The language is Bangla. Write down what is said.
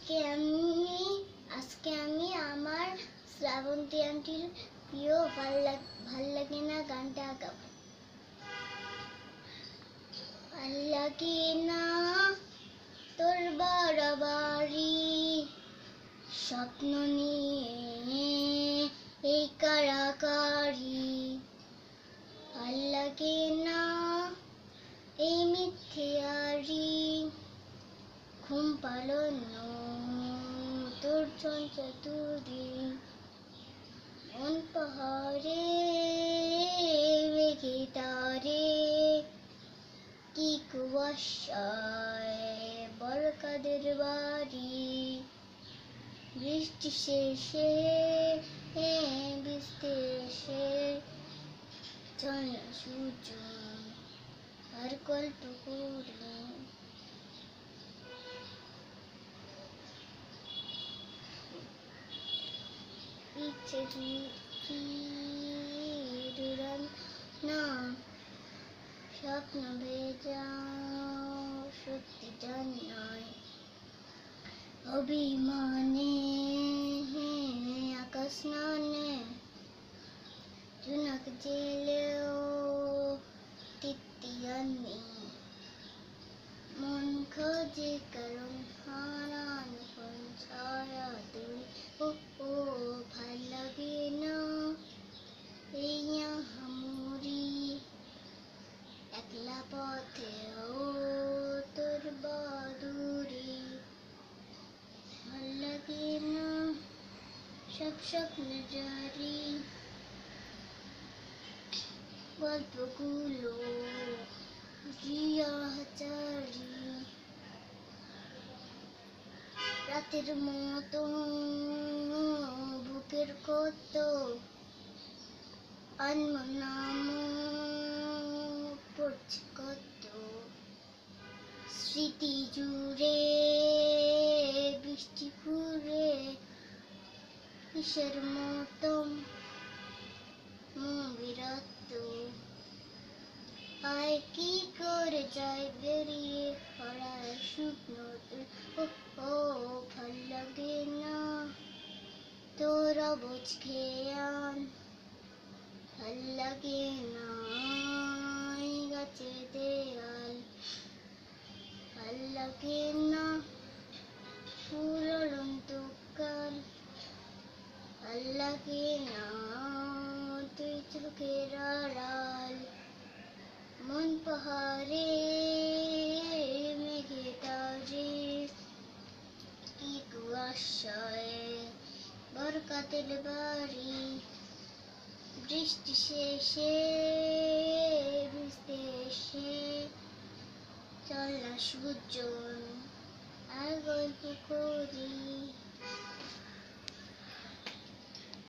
আজকে আমি আমার শ্রাবন্তী আন্টির প্রিয় ভাল লাগে না গানটা গাবো। ভাল লাগে না তোর বাড়াবাড়ি, স্বপ্ন নিয়ে এই কারাকারি। ভাল লাগে না এই মিথ্যেয়ারি, ঘুম পালানো তোর চঞ্চতুরি। মন পাহাড়ে মেঘে তারে, কি কুয়াশায় বরকাদের বাড়ি। বৃষ্টি শেষে বৃষ্টি এসে চল না সূর্য আর গল্প করি। ইচ্ছে দুরান না স্বপ্ন ভেজা সত্যি জান নয়। অভিমানে আকাশ নানে, জোনাক জেলেও তৃপ্তি আনে। মন খোঁজে কারণ হারান কোন ছায়া তুই। ও ভাল লাগে না এই হামুরি, একলা পথে ও তোর বাদুরি। ভাল লাগে না সব স্বপ্ন জারি, গল্পগুলো জিয়াচারি। রাতের মতো বুকের কত আনমনাম পড়ছে কত। স্মৃতি জুড়ে বৃষ্টি ঘুরে কিসের মতো বিরত। আয় কি করে যায় বেরিয়ে হারায় শুকনো। ও ভাল লাগে না তোর অবুঝ খেয়াল, ভাল লাগে না এই গাছে দেয়াল। ভাল লাগে না ফুলন্ত কাল, ভাল লাগে না তুই চোখের আড়াল। মন পাহাড়ে মেঘে তারে, কি কুয়াশায় বরকাতের বাড়ি। বৃষ্টি শেষে ভিজতে এসে চল না সূর্য আর গল্প করি।